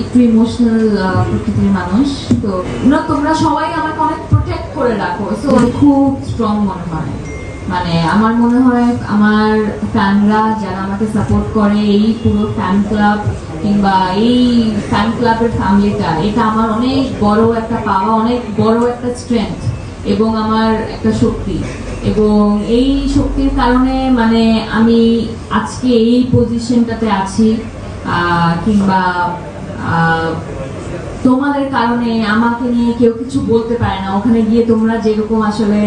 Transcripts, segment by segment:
একটু ইমোশনাল প্রকৃতির মানুষ, তো তোমরা সবাই আমাকে অনেক প্রোটেক্ট করে রাখো, সো খুব স্ট্রং মনে হয়। মানে আমার মনে হয় আমার ফ্যানরা যারা আমাকে সাপোর্ট করে, এই পুরো ফ্যান ক্লাব কিংবা এই ফ্যান ক্লাবের ফ্যামিলিটা, এটা আমার অনেক বড় একটা পাওয়া, অনেক বড় একটা স্ট্রেংথ এবং আমার একটা শক্তি। এবং এই শক্তির কারণে মানে আমি আজকে এই পজিশনটাতে আছি, কিংবা তোমাদের কারণে আমাকে নিয়ে কেউ কিছু বলতে পারে না, ওখানে গিয়ে তোমরা যেরকম আসলে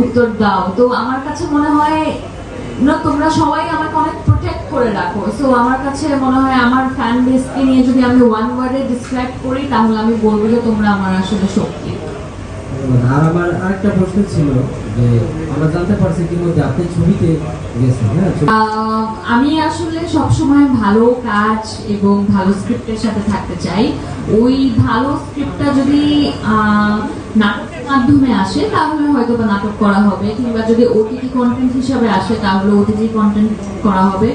উত্তর দাও, তো আমার কাছে মনে হয় তোমরা সবাই আমাকে অনেক প্রোটেক্ট করে রাখো। সো আমার কাছে মনে হয় আমার ফ্যান বেসকে নিয়ে যদি আমি ওয়ান ওয়ার্ডে ডিসক্রাইব করি তাহলে আমি বলবো যে তোমরা আমার আসলে শক্তি। আর আমার আরেকটা প্রশ্ন ছিল যে আমরা জানতে পারছি ইতিমধ্যে আপনি ছবিতে গেছেন, হ্যাঁ? আমি আসলে সবসময় ভালো কাজ এবং ভালো স্ক্রিপ্টের সাথে থাকতে চাই। ওই ভালো স্ক্রিপ্টটা যদি নাটকের মাধ্যমে আসে তাহলে হয়তো বা নাটক করা হবে, কিংবা যদি ওটিটি কন্টেন্ট হিসাবে আসে তাহলে ওটিটি কন্টেন্ট করা হবে,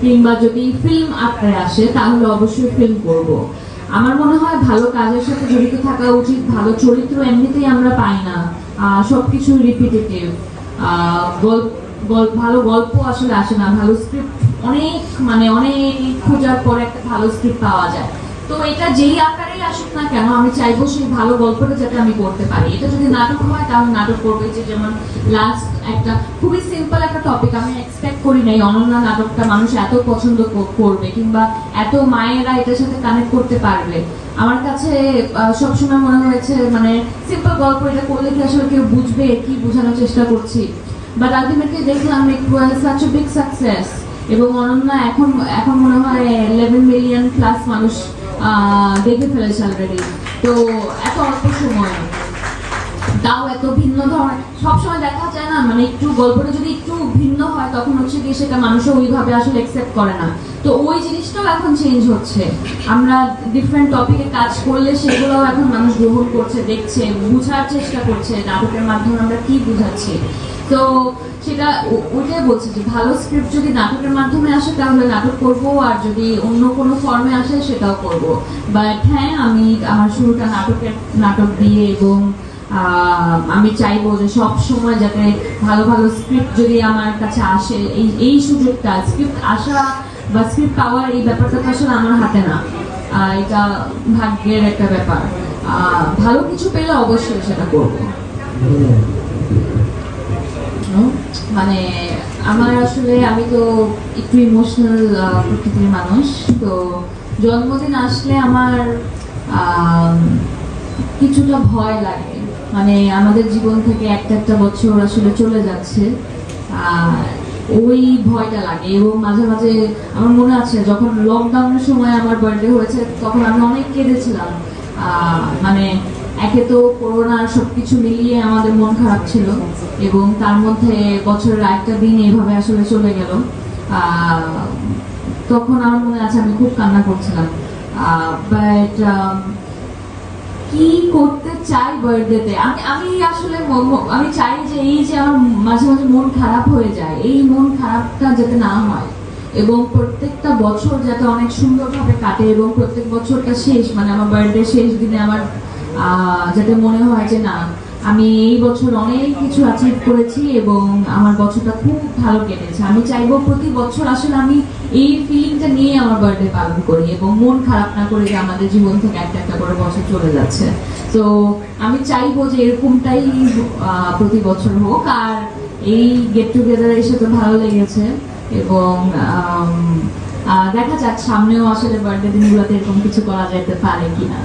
কিংবা যদি ফিল্ম আকারে আসে তাহলে অবশ্যই ফিল্ম করব। আমার মনে হয় ভালো কাজের সাথে জড়িত থাকা উচিত। ভালো চরিত্র এমনিতেই আমরা পাই না, সবকিছু রিপিটেটিভ। ভালো গল্প আসলে আসে না, ভালো স্ক্রিপ্ট অনেক খোঁজার পর একটা ভালো স্ক্রিপ্ট পাওয়া যায়। তো এটা যেই আকারেই আসুক না কেন, আমি চাইবো সেই ভালো গল্পটা যাতে আমি করতে পারি। এটা যদি নাটক হয় তাহলে নাটক করবো। যে যেমন লাস্ট একটা খুবই সিম্পল একটা টপিক, আমি এক্সপেক্ট করি নাই অনন্যা নাটকটা মানুষ এত পছন্দ করবে কিংবা এত মায়েরা এটার সাথে কানেক্ট করতে পারবে। আমার কাছে সবসময় মনে হয়েছে মানে সিম্পল গল্প, এটা করলে কি আসলে কেউ বুঝবে কি বোঝানোর চেষ্টা করছি, বাট আলটিমেটলি দেখলাম it was such a big success. এবং অনন্যা এখন মনে হয় 11 মিলিয়ন প্লাস মানুষ দেখে ফেলেছে অলরেডি। তো এত অল্প সময়, তাও এত ভিন্ন ধরনের, সবসময় দেখা যায় না, মানে একটু গল্পটা যদি একটু ভিন্ন হয় তখন হচ্ছে কি সেটা মানুষও ওইভাবে আসলে অ্যাকসেপ্ট করে না। তো ওই জিনিসটাও এখন চেঞ্জ হচ্ছে। আমরা ডিফারেন্ট টপিকে কাজ করলে সেগুলোও এখন মানুষ গ্রহণ করছে, দেখছে, বুঝার চেষ্টা করছে নাটকের মাধ্যমে আমরা কি বুঝাচ্ছি। তো সেটা ওইটাই বলছে যে ভালো স্ক্রিপ্ট যদি নাটকের মাধ্যমে আসে তাহলে নাটক করব, আর যদি অন্য কোনো ফর্মে আসে সেটাও করব। বাট হ্যাঁ, আমি আমার শুরুটা নাটক দিয়ে, এবং আমি চাইবো যে সব সময় যাতে ভালো ভালো স্ক্রিপ্ট যদি আমার কাছে আসে, এই সুযোগটা, স্ক্রিপ্ট আসা বা স্ক্রিপ্ট পাওয়ার এই ব্যাপারটা তো আসলে আমার হাতে না, এটা ভাগ্যের একটা ব্যাপার। ভালো কিছু পেলে অবশ্যই সেটা করবো। মানে আমার আসলে, আমি তো একটু ইমোশনাল প্রকৃতির মানুষ, তো জন্মদিন আসলে আমার কিছুটা ভয় লাগে। মানে আমাদের জীবন থেকে একটা বছর আসলে চলে যাচ্ছে, ওই ভয়টা লাগে। এবং মাঝে মাঝে আমার মনে আছে যখন লকডাউনের সময় আমার বার্থডে হয়েছে তখন আমি অনেক কেঁদেছিলাম। মানে একে তো করোনা সবকিছু মিলিয়ে আমাদের মন খারাপ ছিল, এবং তার মধ্যে বছরের একটা দিন এইভাবে আসলে চলে গেল। তখন আমার মনে আছে আমি খুব কান্না করছিলাম। বাট কি করতে চাই বার্থডেতে, আমি আসলে আমি চাই যে এই যে আমার মাঝে মাঝে মন খারাপ হয়ে যায়, এই মন খারাপটা যাতে না হয়, এবং প্রত্যেকটা বছর যাতে অনেক সুন্দরভাবে কাটে, এবং প্রত্যেক বছরটা শেষ মানে আমার বার্থডে শেষ দিনে আমার যাতে মনে হয় যে না, আমি এই বছর অনেক কিছু অ্যাচিভ করেছি এবং আমার বছরটা খুব ভালো কেটেছে। আমি চাইবো প্রতি বছর আসলে আমি এই ফিলিংটা নিয়ে আমার বার্থডে পালন করি, এবং মন খারাপ না করে যে আমাদের জীবন থেকে একটা করে বছর চলে যাচ্ছে। তো আমি চাইবো যে এরকমটাই প্রতি বছর হোক। আর এই গেট টুগেদার এসে তো ভালো লেগেছে, এবং দেখা যাক সামনেও আসলে বার্থডে দিনগুলোতে এরকম কিছু করা যেতে পারে কিনা।